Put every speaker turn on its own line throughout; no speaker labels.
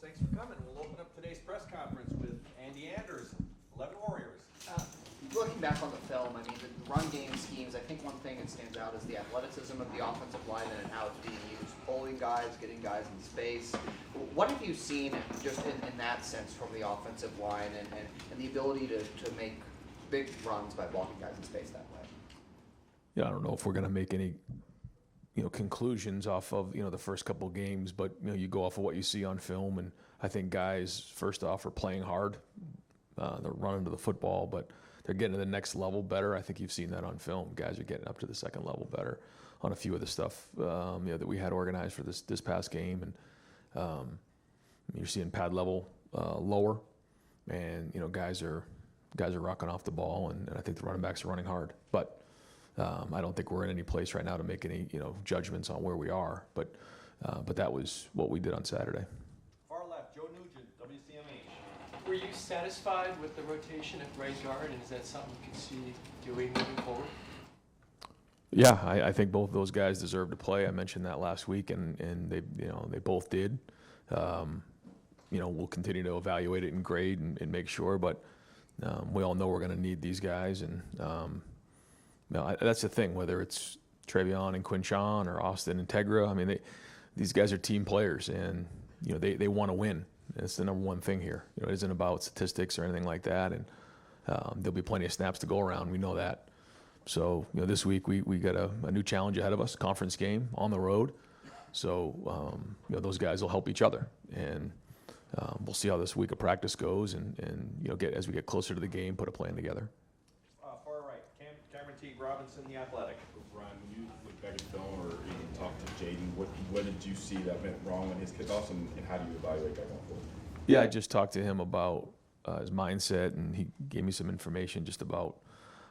Thanks for coming. We'll open up today's press conference with Andy Anders, 11 Warriors.
Looking back on the film, I mean, the run game schemes, I think one thing that stands out is the athleticism of the offensive line and how it's being used, pulling guys, getting guys in space. What have you seen just in that sense from the offensive line and the ability to make big runs by blocking guys in space that way?
Yeah, I don't know if we're going to make any conclusions off of the first couple of games, but you go off of what you see on film, and I think guys first off are playing hard. They're running to the football, but they're getting to the next level better. I think you've seen that on film. Guys are getting up to the second level better on a few of the stuff that we had organized for this past game, and you're seeing pad level lower, and guys are rocking off the ball, and I think the running backs are running hard, but. I don't think we're in any place right now to make any judgments on where we are, but that was what we did on Saturday.
Far left, Joe Nugent, WCMH.
Were you satisfied with the rotation at right guard, and is that something you can see doing moving forward?
Yeah, I think both of those guys deserve to play. I mentioned that last week, and they both did. We'll continue to evaluate it and grade and make sure, but we all know we're going to need these guys, and. That's the thing, whether it's Trevion and Quinshon or Austin and Tegra. I mean, these guys are team players, and they want to win. That's the number one thing here. It isn't about statistics or anything like that, and there'll be plenty of snaps to go around. We know that. So this week we got a new challenge ahead of us, conference game on the road. So those guys will help each other, and we'll see how this week of practice goes, and as we get closer to the game, put a plan together.
Robinson, The Athletic.
Ryan, when you look back at film or even talk to Jaden, what did you see that went wrong in his kickoffs, and how do you evaluate that going forward?
Yeah, I just talked to him about his mindset, and he gave me some information just about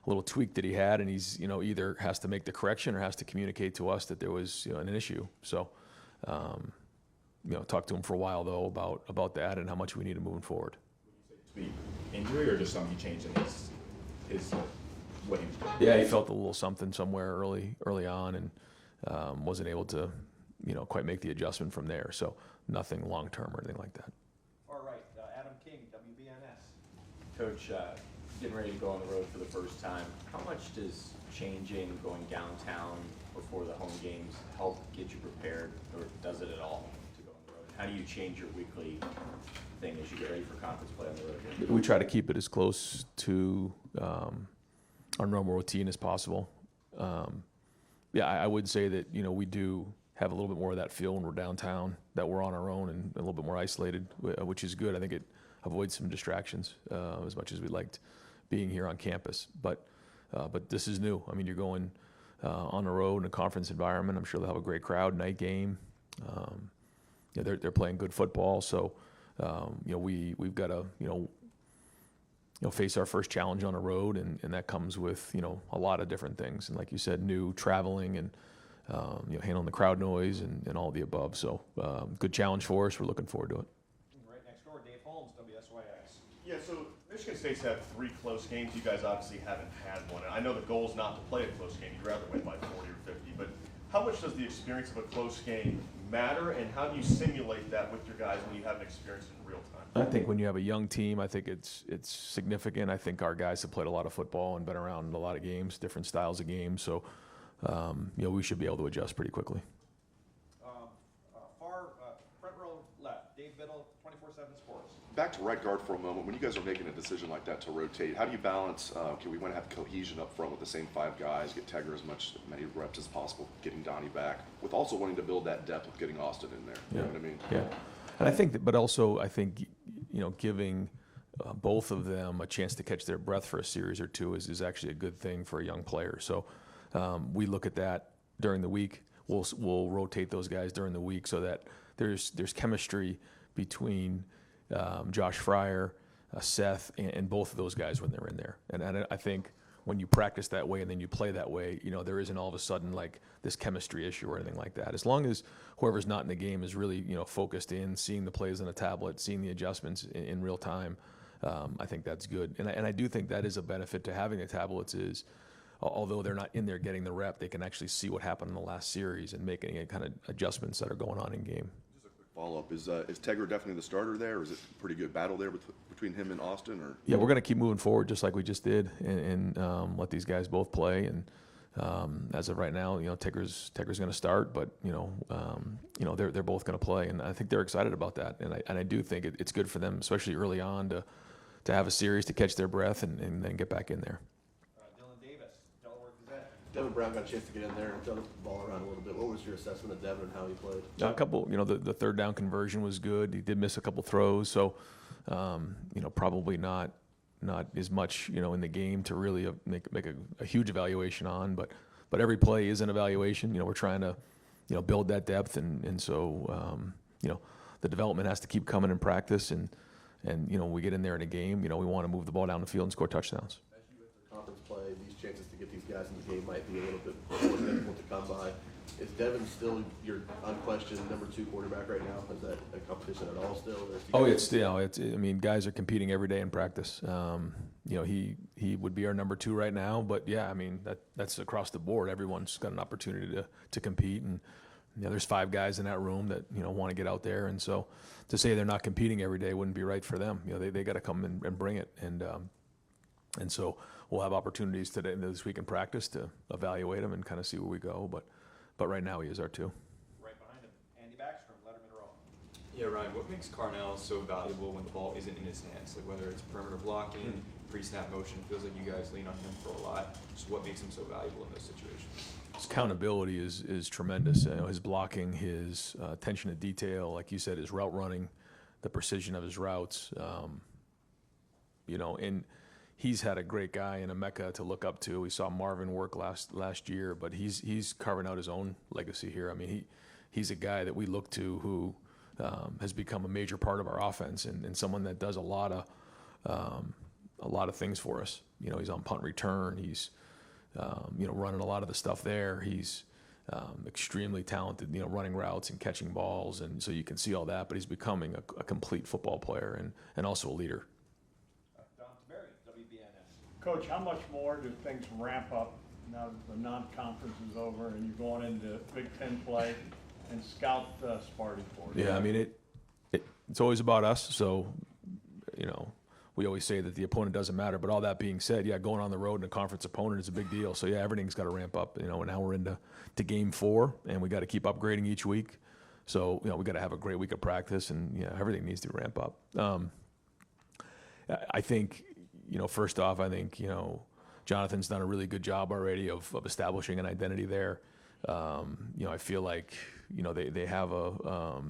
a little tweak that he had, and he's either has to make the correction or has to communicate to us that there was an issue. So, talked to him for a while though about that and how much we needed moving forward.
Would you say tweak, injury, or just something he changed in his what he was doing?
Yeah, he felt a little something somewhere early on, and wasn't able to quite make the adjustment from there. So nothing long term or anything like that.
All right, Adam King, WBNS.
Coach, getting ready to go on the road for the first time, how much does changing, going downtown before the home games help get you prepared, or does it at all to go on the road? How do you change your weekly thing as you get ready for conference play on the road?
We try to keep it as close to our normal routine as possible. I would say that we do have a little bit more of that feel when we're downtown, that we're on our own and a little bit more isolated, which is good. I think it avoids some distractions as much as we liked being here on campus. But this is new. I mean, you're going on the road in a conference environment. I'm sure they'll have a great crowd, night game. They're playing good football, so we've got to face our first challenge on the road, and that comes with a lot of different things. And like you said, new traveling and handling the crowd noise and all of the above. So good challenge for us. We're looking forward to it.
Right next door, Dave Holmes, WSYX.
Yeah, so Michigan State's had 3 close games. You guys obviously haven't had one. And I know the goal is not to play a close game. You'd rather win by 40 or 50. But how much does the experience of a close game matter, and how do you simulate that with your guys when you haven't experienced it in real time?
I think when you have a young team, I think it's significant. I think our guys have played a lot of football and been around a lot of games, different styles of games. So, we should be able to adjust pretty quickly.
Front row left, Dave Biddle, 24/7 Sports.
Back to right guard for a moment. When you guys are making a decision like that to rotate, how do you balance, we want to have cohesion up front with the same 5 guys, get Tegra as many reps as possible, getting Donnie back, with also wanting to build that depth with getting Austin in there. You know what I mean?
Yeah. And I think but also I think, giving both of them a chance to catch their breath for a series or two is actually a good thing for a young player. So we look at that during the week. We'll rotate those guys during the week so that there's chemistry between Josh Fryer, Seth, and both of those guys when they're in there. And I think when you practice that way and then you play that way, there isn't all of a sudden like this chemistry issue or anything like that. As long as whoever's not in the game is really, focused in, seeing the plays on a tablet, seeing the adjustments in real time, I think that's good. And I do think that is a benefit to having the tablets is, although they're not in there getting the rep, they can actually see what happened in the last series and make any kind of adjustments that are going on in game.
Just a quick Follow-up, is Tegra definitely the starter there, or is it a pretty good battle there between him and Austin? Or
Yeah, we're going to keep moving forward just like we just did, and let these guys both play. And as of right now, Tegra's going to start, but they're both going to play, and I think they're excited about that. And I do think it's good for them, especially early on, to have a series to catch their breath and then get back in there.
Dylan Davis, Delaware Gazette.
Devin Brown got a chance to get in there and throw the ball around a little bit. What was your assessment of Devin and how he played?
A couple, the third down conversion was good. He did miss a couple throws, so probably not as much in the game to really make a huge evaluation on. But every play is an evaluation. We're trying to build that depth, and so the development has to keep coming in practice, and when we get in there in a game, we want to move the ball down the field and score touchdowns.
As you enter conference play, these chances to get these guys in the game might be a little bit more difficult to come by. Is Devin still your unquestioned number 2 quarterback right now? Is that a competition at all still? Or is he
guys are competing every day in practice. He would be our number 2 right now, but yeah, that's across the board. Everyone's got an opportunity to compete, and there's 5 guys in that room that want to get out there, and so to say they're not competing every day wouldn't be right for them. They got to come and bring it, and so we'll have opportunities today this week in practice to evaluate them and kind of see where we go, but right now he is our 2.
Right behind him, Andy Backstrom, Letterman Row.
Yeah, Ryan, what makes Carnell so valuable when the ball isn't in his hands? Like whether it's perimeter blocking, pre-snap motion, it feels like you guys lean on him for a lot. Just what makes him so valuable in those situations?
His accountability is tremendous. His blocking, his attention to detail, like you said, his route running, the precision of his routes. And he's had a great guy in Emeka to look up to. We saw Marvin work last year, but he's carving out his own legacy here. He's a guy that we look to who has become a major part of our offense and someone that does a lot of things for us. He's on punt return. He's running a lot of the stuff there. He's extremely talented, running routes and catching balls, and so you can see all that. But he's becoming a complete football player and also a leader.
Don Taberry, WBNS.
Coach, how much more do things ramp up now that the non-conference is over and you're going into Big Ten play and scout Sparty for it?
Yeah, it's always about us. So, we always say that the opponent doesn't matter. But all that being said, going on the road and a conference opponent is a big deal. So everything's got to ramp up. And now we're into game 4, and we got to keep upgrading each week. So we got to have a great week of practice, and everything needs to ramp up. I think. First off, I think, Jonathan's done a really good job already of establishing an identity there. I feel like, they have a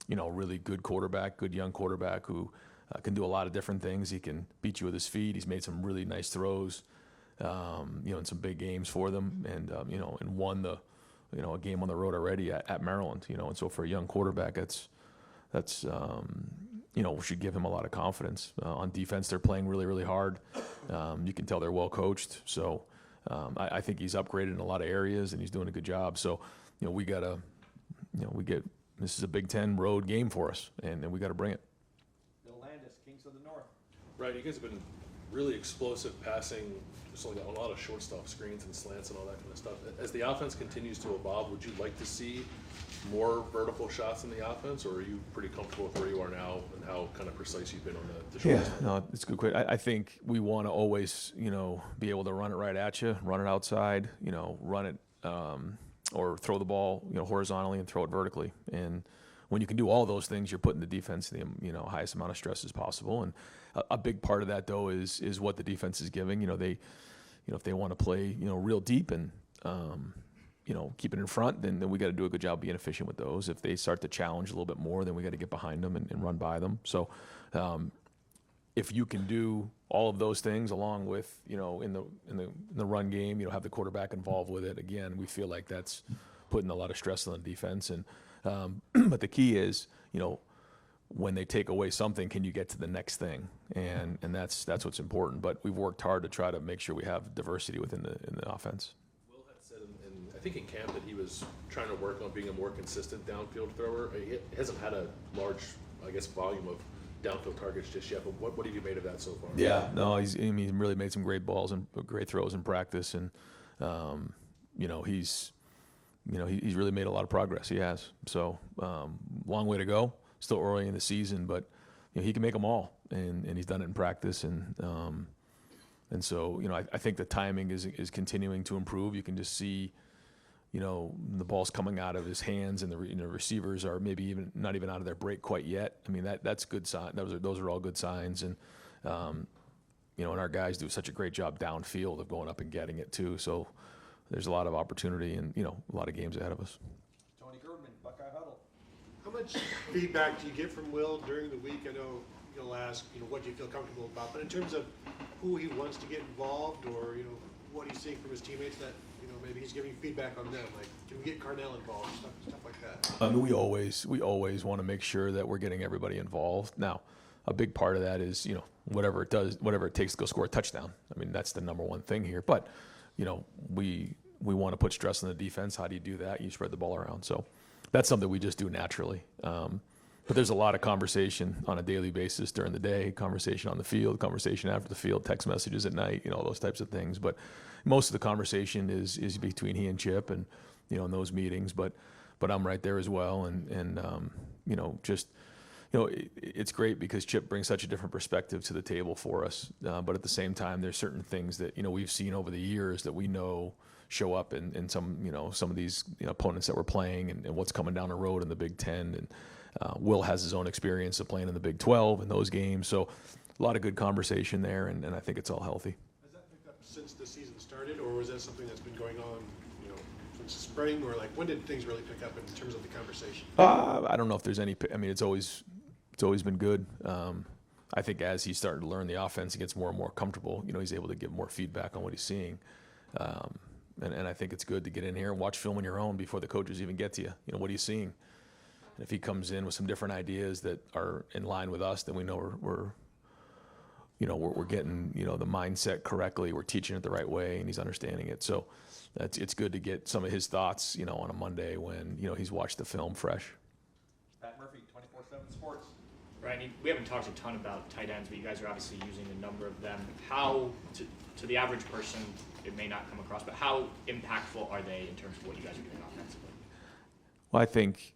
really good quarterback, good young quarterback who can do a lot of different things. He can beat you with his feet. He's made some really nice throws, in some big games for them, and won a game on the road already at Maryland, and so for a young quarterback, that's we should give him a lot of confidence. On defense, they're playing really, really hard. You can tell they're well coached. So I think he's upgraded in a lot of areas, and he's doing a good job. So, we got to, this is a Big Ten road game for us, and we got to bring it.
Bill Landis, Kings of the North.
Right, you guys have been really explosive passing, just like a lot of short stuff, screens and slants and all that kind of stuff. As the offense continues to evolve, would you like to see more vertical shots in the offense, or are you pretty comfortable with where you are now and how kind of precise you've been on the short stuff?
No, it's a good question. I think we want to always, be able to run it right at you, run it outside, run it or throw the ball, horizontally and throw it vertically. And when you can do all those things, you're putting the defense in the highest amount of stress as possible. And a big part of that, though, is what the defense is giving. They, if they want to play, real deep and keep it in front, then we got to do a good job being efficient with those. If they start to challenge a little bit more, then we got to get behind them and run by them. So if you can do all of those things along with, in the run game, have the quarterback involved with it, again, we feel like that's putting a lot of stress on the defense. And but the key is, when they take away something, can you get to the next thing? And that's what's important. But we've worked hard to try to make sure we have diversity within the offense.
Will had said, I think in camp, that he was trying to work on being a more consistent downfield thrower. He hasn't had a large, volume of downfield targets just yet. But what have you made of that so far?
Yeah, no, he's really made some great balls and great throws in practice, and he's really made a lot of progress. He has. So long way to go. still early in the season, but he can make them all, and he's done it in practice, and so I think the timing is continuing to improve. You can just see, the ball's coming out of his hands, and the receivers are maybe even not even out of their break quite yet. I mean, that's good sign. Those are all good signs, and and our guys do such a great job downfield of going up and getting it too. So there's a lot of opportunity, and a lot of games ahead of us.
Tony German, Buckeye Huddle.
How much feedback do you get from Will during the week? I know you'll ask, what do you feel comfortable about, but in terms of who he wants to get involved, or what he's seeing from his teammates that maybe he's giving feedback on them, like can we get Carnell involved, stuff like that.
I mean, we always want to make sure that we're getting everybody involved. Now, a big part of that is whatever it takes to go score a touchdown. I mean, that's the number one thing here. But we want to put stress on the defense. How do you do that? You spread the ball around. So that's something we just do naturally. But there's a lot of conversation on a daily basis during the day, conversation on the field, conversation after the field, text messages at night, those types of things. But most of the conversation is between he and Chip, and in those meetings. But I'm right there as well, and it's great because Chip brings such a different perspective to the table for us. But at the same time, there's certain things that we've seen over the years that we know show up in some some of these opponents that we're playing, and what's coming down the road in the Big Ten. And Will has his own experience of playing in the Big 12 and those games. So a lot of good conversation there, and I think it's all healthy.
Has that picked up since the season started, or was that something that's been going on, since the spring, or like when did things really pick up in terms of the conversation?
I don't know if there's any. I mean, it's always been good. I think as he's starting to learn the offense, he gets more and more comfortable. He's able to give more feedback on what he's seeing. And I think it's good to get in here and watch film on your own before the coaches even get to you. What are you seeing? And if he comes in with some different ideas that are in line with us, then we know we're getting the mindset correctly. We're teaching it the right way, and he's understanding it. So it's good to get some of his thoughts, on a Monday when he's watched the film fresh.
Pat Murphy, 24/7 Sports.
Right, we haven't talked a ton about tight ends, but you guys are obviously using a number of them. How, to the average person, it may not come across, but how impactful are they in terms of what you guys are doing offensively?
Well, I think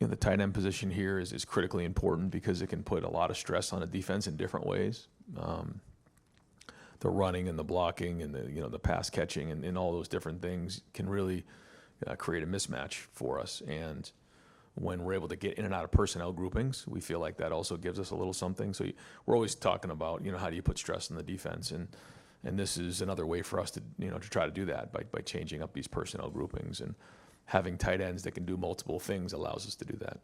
the tight end position here is critically important because it can put a lot of stress on a defense in different ways. The running and the blocking and the pass catching and all those different things can really create a mismatch for us. And when we're able to get in and out of personnel groupings, we feel like that also gives us a little something. So we're always talking about, how do you put stress on the defense? And this is another way for us to, to try to do that by changing up these personnel groupings. And having tight ends that can do multiple things allows us to do that.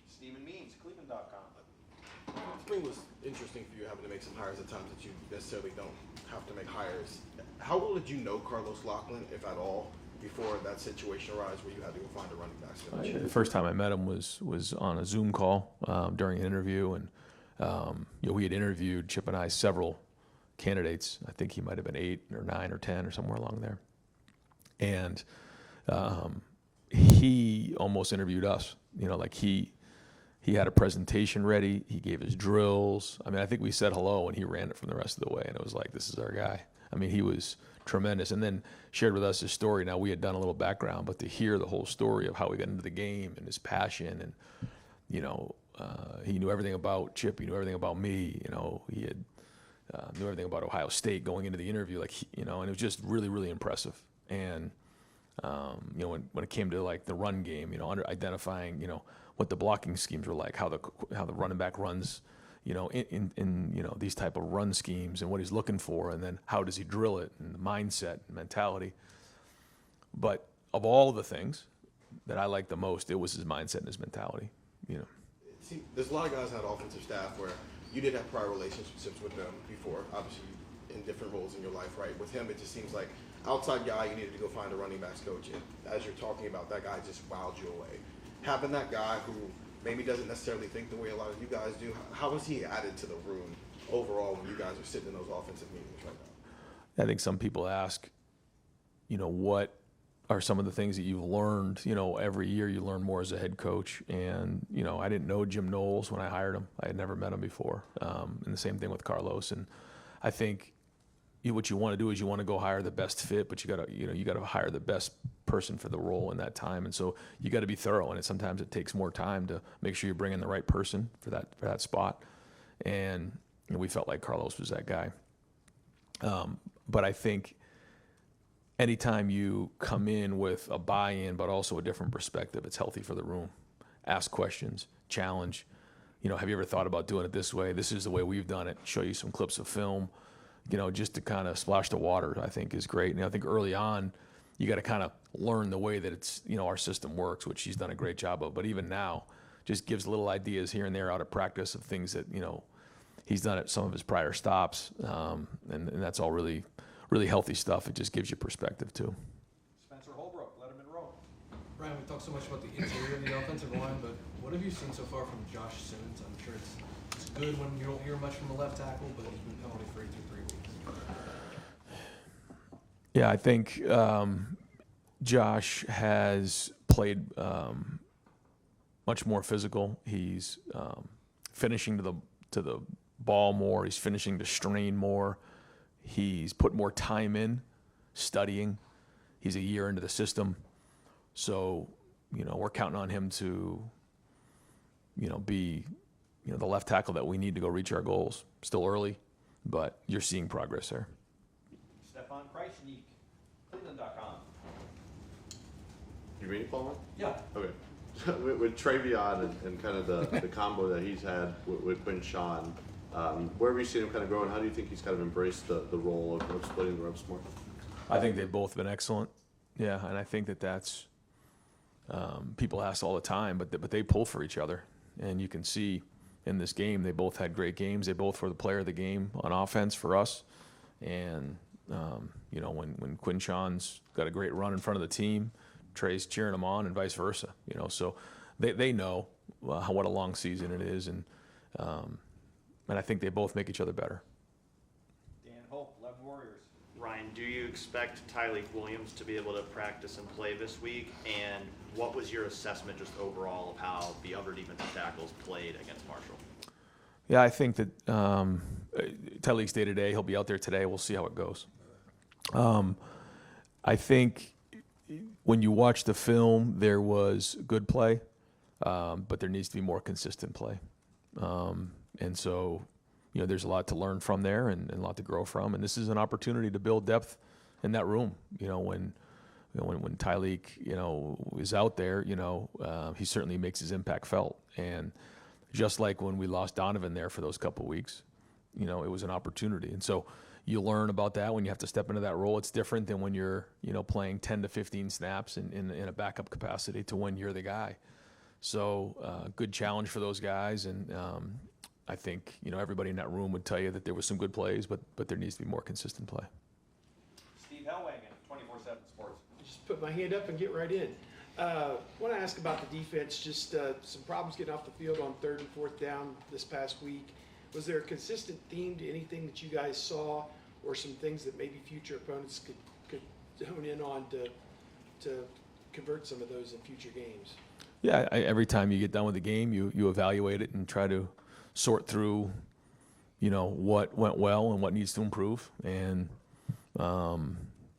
Stephen Means, Cleveland.com.
Spring was interesting for you having to make some hires at times that you necessarily don't have to make hires. How well did you know Carlos Loughlin, if at all, before that situation arose where you had to go find a running back coach?
The first time I met him was on a Zoom call during an interview, and we had interviewed, Chip and I, several candidates. I think he might have been 8 or 9 or 10 or somewhere along there, and he almost interviewed us. Like he had a presentation ready. He gave his drills. I mean, I think we said hello, and he ran it from the rest of the way, and it was like, this is our guy. I mean, he was tremendous, and then shared with us his story. Now, we had done a little background, but to hear the whole story of how he got into the game and his passion, and he knew everything about Chip. He knew everything about me. He had knew everything about Ohio State going into the interview. And it was just really, really impressive. And when it came to like the run game, identifying what the blocking schemes were like, how the running back runs. In these type of run schemes and what he's looking for, and then how does he drill it, and the mindset and mentality. But of all the things that I liked the most, it was his mindset and his mentality.
See, there's a lot of guys that had offensive staff where you did have prior relationships with them before, obviously in different roles in your life, right? With him, it just seems like outside guy, you needed to go find a running backs coach, and as you're talking about, that guy just wowed you away. Having that guy who maybe doesn't necessarily think the way a lot of you guys do, how has he added to the room overall when you guys are sitting in those offensive meetings right now?
I think some people ask, what are some of the things that you've learned? Every year you learn more as a head coach. And, I didn't know Jim Knowles when I hired him. I had never met him before. And the same thing with Carlos. And I think what you want to do is you want to go hire the best fit, but you got to hire the best person for the role in that time. And so you got to be thorough, and sometimes it takes more time to make sure you're bringing the right person for that spot. And we felt like Carlos was that guy. But I think anytime you come in with a buy-in, but also a different perspective, it's healthy for the room. Ask questions, challenge. Have you ever thought about doing it this way? This is the way we've done it. Show you some clips of film, just to kind of splash the water, I think is great. And I think early on, you got to kind of learn the way that it's, our system works, which he's done a great job of. But even now, just gives little ideas here and there out of practice of things that, he's done at some of his prior stops. And that's all really, really healthy stuff. It just gives you perspective too.
Spencer Holbrook, Letterman Row.
Ryan, we talk so much about the interior of the offensive line, but what have you seen so far from Josh Simmons? I'm sure it's good when you don't hear much from the left tackle, but he's been penalty free through 3 weeks.
Yeah, I think Josh has played much more physical. He's finishing to the ball more. He's finishing to strain more. He's put more time in studying. He's a year into the system. So, we're counting on him to, be, the left tackle that we need to go reach our goals. Still early, but you're seeing progress there.
Stefan Kreisnik, Cleveland.com.
You ready, Paul?
Yeah.
Okay. With Travion and kind of the combo that he's had with Quinn-Sean, where have you seen him kind of grow, and how do you think he's kind of embraced the role of splitting the reps more?
I think they've both been excellent. Yeah, and I think that's people ask all the time, but they pull for each other, and you can see in this game they both had great games. They both were the player of the game on offense for us, and when Quinn-Sean's got a great run in front of the team, Trey's cheering him on, and vice versa. So they know what a long season it is, and I think they both make each other better.
Dan Hope, 11 Warriors.
Ryan, do you expect Tyleek Williams to be able to practice and play this week? And what was your assessment just overall of how the other defensive tackles played against Marshall?
Yeah, I think that Tyleek's day-to-day. He'll be out there today. We'll see how it goes. I think when you watch the film, there was good play, but there needs to be more consistent play. And so, there's a lot to learn from there and a lot to grow from. And this is an opportunity to build depth in that room. When Tyleek, is out there, he certainly makes his impact felt. And just like when we lost Donovan there for those couple of weeks, it was an opportunity. And so you learn about that when you have to step into that role. It's different than when you're, playing 10 to 15 snaps in a backup capacity to when you're the guy. So good challenge for those guys. And I think, everybody in that room would tell you that there was some good plays, but there needs to be more consistent play.
Steve Hellwagen, 24/7 Sports.
Just put my hand up and get right in. Want to ask about the defense, just some problems getting off the field on 3rd and 4th down this past week. Was there a consistent theme to anything that you guys saw, or some things that maybe future opponents could hone in on to convert some of those in future games?
Yeah, every time you get done with the game, you evaluate it and try to sort through, what went well and what needs to improve. And,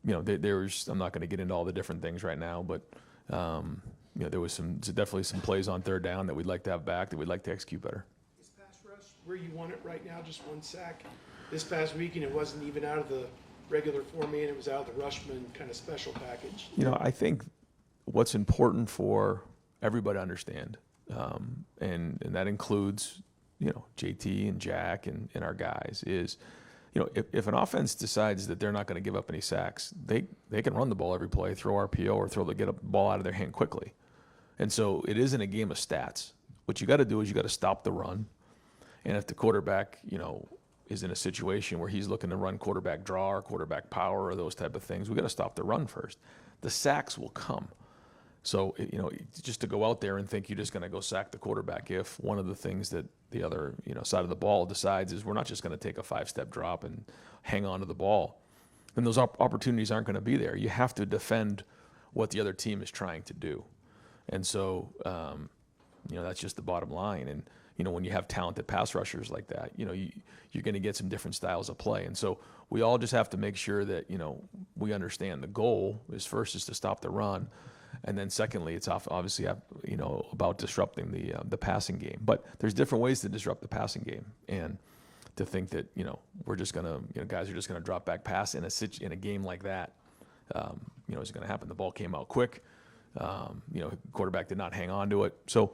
there's, I'm not going to get into all the different things right now, but, there was definitely some plays on 3rd down that we'd like to have back, that we'd like to execute better.
Is pass rush where you want it right now, just 1 sack? This past week, and it wasn't even out of the regular 4-man, it was out of the Rushman kind of special package.
I think what's important for everybody to understand, and that includes, JT and Jack and our guys, is, if an offense decides that they're not going to give up any sacks, they can run the ball every play, throw RPO, or get a ball out of their hand quickly. And so it isn't a game of stats. What you got to do is you got to stop the run. And if the quarterback, is in a situation where he's looking to run quarterback draw or quarterback power or those type of things, we got to stop the run first. The sacks will come. So, just to go out there and think you're just going to go sack the quarterback, if one of the things that the other, side of the ball decides is we're not just going to take a 5-step drop and hang on to the ball, then those opportunities aren't going to be there. You have to defend what the other team is trying to do. And so, that's just the bottom line. And, when you have talented pass rushers like that, you're going to get some different styles of play. And so we all just have to make sure that, we understand the goal is first is to stop the run. And then secondly, it's obviously, about disrupting the passing game. But there's different ways to disrupt the passing game. And to think that, we're just going to, guys are just going to drop back pass in a game like that, is going to happen. The ball came out quick. Quarterback did not hang on to it. So,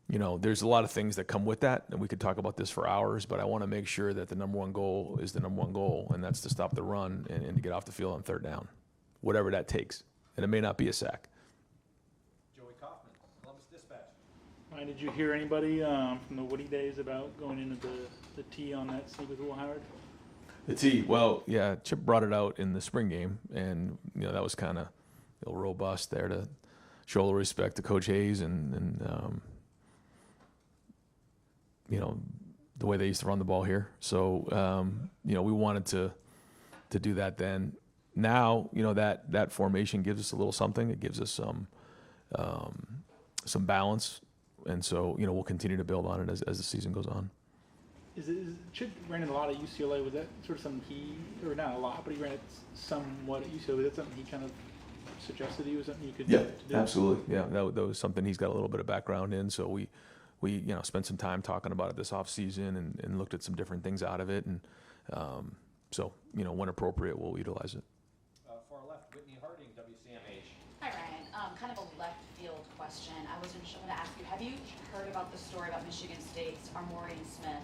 there's a lot of things that come with that, and we could talk about this for hours, but I want to make sure that the number one goal is the number one goal, and that's to stop the run and to get off the field on third down, whatever that takes. And it may not be a sack.
Joey Kaufman, Columbus Dispatch.
Ryan, did you hear anybody from the Woody days about going into the tee on that sneak with Will Howard?
The tee, well, yeah, Chip brought it out in the spring game, and that was kind of robust there to show a little respect to Coach Hayes and the way they used to run the ball here. So, we wanted to do that then. Now, that formation gives us a little something. It gives us some balance. And so, we'll continue to build on it as the season goes on.
Chip ran in a lot at UCLA. Was that sort of something or not a lot, but he ran it somewhat at UCLA. Was that something he kind of suggested he was something you could do?
Absolutely. Yeah, that was something he's got a little bit of background in. So we spent some time talking about it this off season and looked at some different things out of it. And so, when appropriate, we'll utilize it.
Far left, Whitney Harding, WCMH.
Hi, Ryan. Kind of a left field question. I was going to ask you, have you heard about the story about Michigan State's Armorian Smith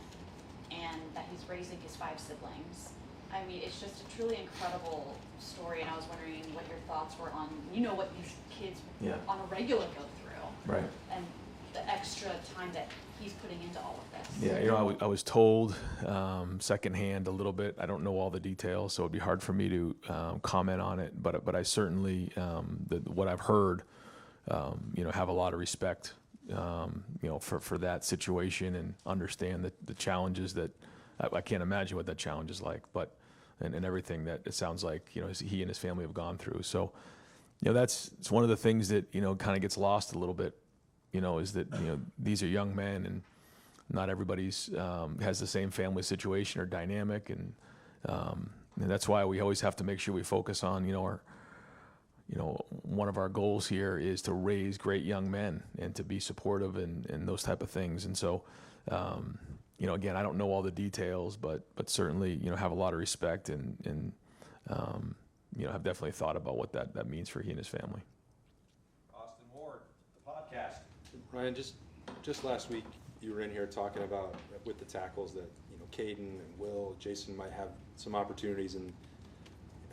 and that he's raising his 5 siblings? I mean, it's just a truly incredible story, and I was wondering what your thoughts were on, what these kids on a regular go through.
Right.
And the extra time that he's putting into all of this.
Yeah, I was told secondhand a little bit. I don't know all the details, so it'd be hard for me to comment on it. But I certainly, what I've heard, have a lot of respect, for that situation and understand the challenges that I can't imagine what that challenge is like. But and everything that it sounds like he and his family have gone through. So it's one of the things that kind of gets lost a little bit. Is that these are young men and not everybody's has the same family situation or dynamic, and that's why we always have to make sure we focus on our one of our goals here is to raise great young men and to be supportive and those type of things. And so again, I don't know all the details, but certainly have a lot of respect and have definitely thought about what that means for he and his family.
Austin Ward, the podcast.
Ryan, just last week you were in here talking about with the tackles that Caden and Will, Jason might have some opportunities, and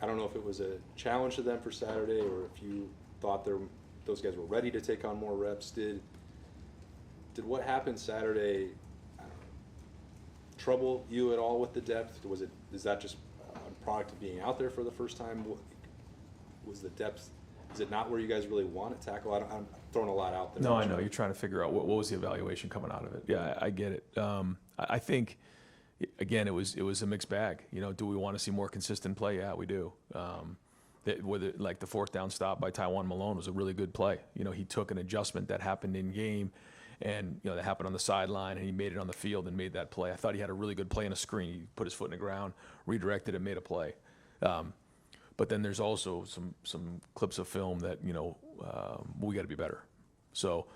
I don't know if it was a challenge to them for Saturday or if you thought those guys were ready to take on more reps. Did what happened Saturday trouble you at all with the depth? Is that just a product of being out there for the first time? Was the depth? Is it not where you guys really want at tackle? I'm throwing a lot out there.
No, I know. You're trying to figure out what was the evaluation coming out of it. Yeah, I get it. I think, again, it was a mixed bag. Do we want to see more consistent play? Yeah, we do. Like the 4th down stop by Tywan Malone was a really good play. He took an adjustment that happened in game, and that happened on the sideline, and he made it on the field and made that play. I thought he had a really good play in a screen. He put his foot in the ground, redirected, and made a play. But then there's also some clips of film that we got to be better. So,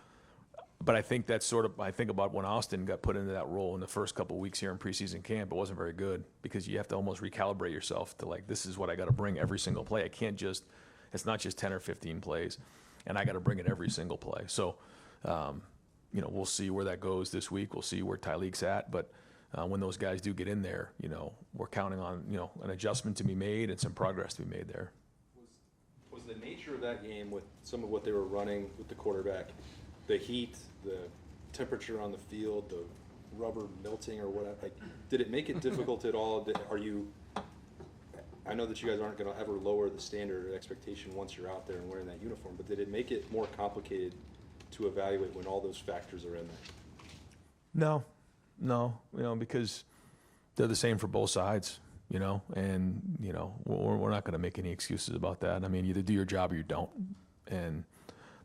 but I think that's I think about when Austin got put into that role in the first couple of weeks here in preseason camp. It wasn't very good because you have to almost recalibrate yourself to this is what I got to bring every single play. I can't it's not just 10 or 15 plays, and I got to bring it every single play. So, we'll see where that goes this week. We'll see where Tyleek's at, but. When those guys do get in there, we're counting on, an adjustment to be made and some progress to be made there.
Was the nature of that game with some of what they were running with the quarterback, the heat, the temperature on the field, the rubber melting or whatever, did it make it difficult at all? I know that you guys aren't going to ever lower the standard or expectation once you're out there and wearing that uniform, but did it make it more complicated to evaluate when all those factors are in there?
No, because they're the same for both sides, and, we're not going to make any excuses about that. I mean, either do your job or you don't. And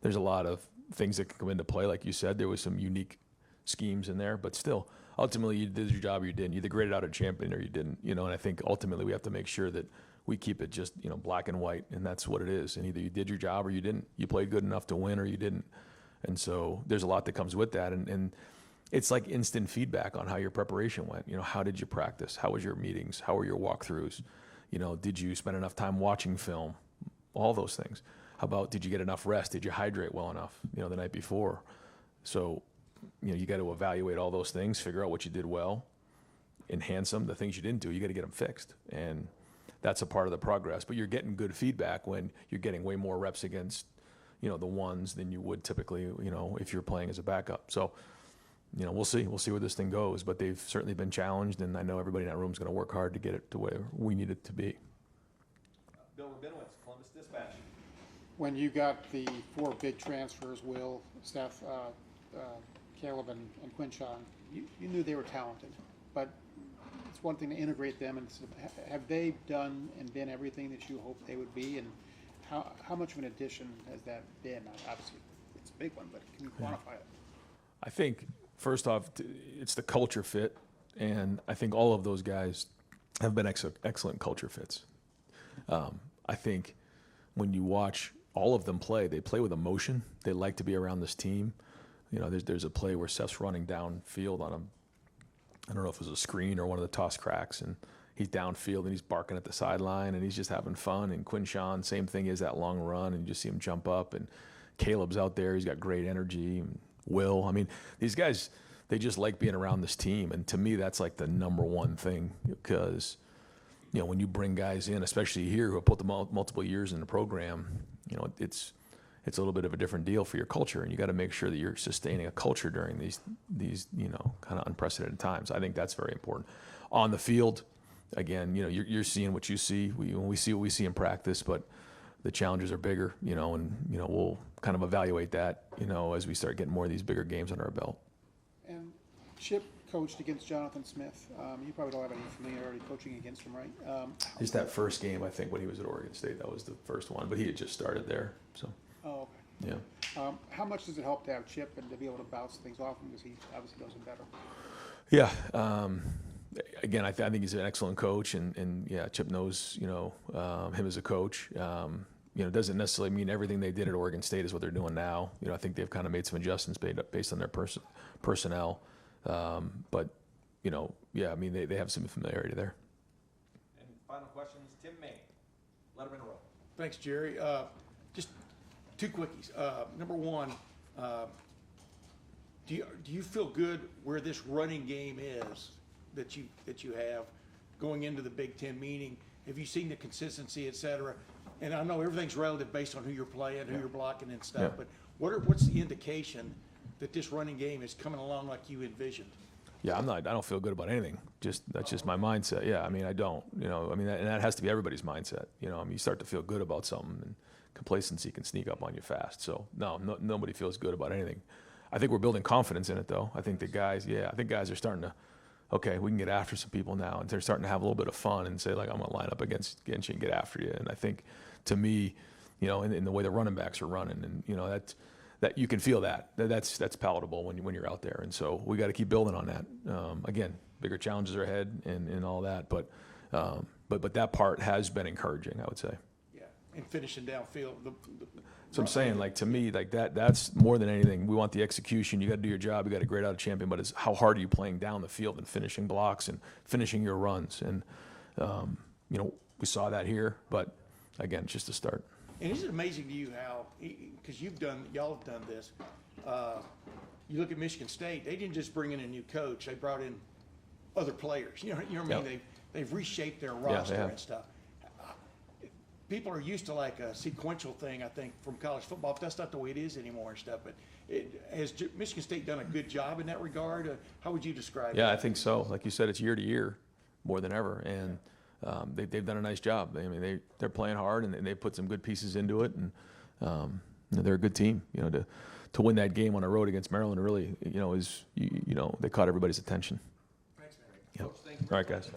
there's a lot of things that can come into play. Like you said, there was some unique schemes in there, but still, ultimately you did your job or you didn't. You either graded out a champion or you didn't, and I think ultimately we have to make sure that we keep it just, black and white, and that's what it is. And either you did your job or you didn't. You played good enough to win or you didn't. And so there's a lot that comes with that. And it's like instant feedback on how your preparation went. How did you practice? How was your meetings? How were your walkthroughs? Did you spend enough time watching film? All those things. How about, did you get enough rest? Did you hydrate well enough, the night before? So, you got to evaluate all those things, figure out what you did well, enhance them. The things you didn't do, you got to get them fixed. And that's a part of the progress. But you're getting good feedback when you're getting way more reps against, the ones than you would typically, if you're playing as a backup. So, we'll see. We'll see where this thing goes. But they've certainly been challenged, and I know everybody in that room is going to work hard to get it to where we need it to be.
Bill Rabinowitz, Columbus Dispatch.
When you got the 4 big transfers, Will, Steph, Caleb, and Quinshawn, you knew they were talented, but it's one thing to integrate them, and have they done and been everything that you hoped they would be, and how much of an addition has that been? Obviously, it's a big one, but can you quantify it?
I think, first off, it's the culture fit, and I think all of those guys have been excellent culture fits. I think when you watch all of them play, they play with emotion. They like to be around this team. There's a play where Seph's running downfield on him. I don't know if it was a screen or one of the toss cracks, and he's downfield and he's barking at the sideline and he's just having fun. And Quinshawn, same thing, is that long run, and you just see him jump up. And Caleb's out there, he's got great energy. And Will, these guys, they just like being around this team. And to me, that's like the number one thing, because when you bring guys in, especially here who have put the multiple years in the program, it's a little bit of a different deal for your culture, and you got to make sure that you're sustaining a culture during these kind of unprecedented times. I think that's very important. On the field, again, you're seeing what you see. We see what we see in practice, but the challenges are bigger, and we'll kind of evaluate that, as we start getting more of these bigger games under our belt.
And Chip coached against Jonathan Smith. You probably don't have any familiarity coaching against him, right?
Just that first game, I think, when he was at Oregon State, that was the first one, but he had just started there, so.
Oh, okay.
Yeah.
How much does it help to have Chip and to be able to bounce things off him, because he obviously knows him better?
Yeah. Again, I think he's an excellent coach, and yeah, Chip knows, him as a coach. Doesn't necessarily mean everything they did at Oregon State is what they're doing now. I think they've kind of made some adjustments based on their personnel. But, yeah, they have some familiarity there.
And final questions, Tim May, Letterman Row.
Thanks, Jerry. Just 2 quickies. Number one, do you feel good where this running game is that you have going into the Big Ten meeting? Have you seen the consistency, et cetera? And I know everything's relative based on who you're playing, who you're blocking and stuff, but what's the indication that this running game is coming along like you envisioned?
Yeah, I don't feel good about anything. That's just my mindset. Yeah, I don't. And that has to be everybody's mindset. You start to feel good about something, and complacency can sneak up on you fast. So nobody feels good about anything. I think we're building confidence in it, though. I think guys are starting to, okay, we can get after some people now, and they're starting to have a little bit of fun and say, like, I'm gonna line up against you and get after you. And I think, to me, in the way the running backs are running, and that you can feel that's palatable when you're out there. And so we got to keep building on that. Again, bigger challenges are ahead and all that, but that part has been encouraging, I would say.
Yeah, and finishing downfield.
So I'm saying, like, to me, like that's more than anything. We want the execution. You got to do your job. You got to grade out a champion, but it's how hard are you playing down the field and finishing blocks and finishing your runs. And, we saw that here, but again, it's just a start.
And is it amazing to you how, because y'all have done this, you look at Michigan State, they didn't just bring in a new coach, they brought in other players. You know what I mean?
Yep.
They've reshaped their roster
have.
and stuff. People are used to like a sequential thing, I think, from college football. But that's not the way it is anymore and stuff. But has Michigan State done a good job in that regard? How would you describe it?
Yeah, I think so. Like you said, it's year to year more than ever, and they've done a nice job. They're playing hard, and they put some good pieces into it, and they're a good team. To win that game on the road against Maryland really, is they caught everybody's attention.
Thanks, man.
Yep. All right, guys.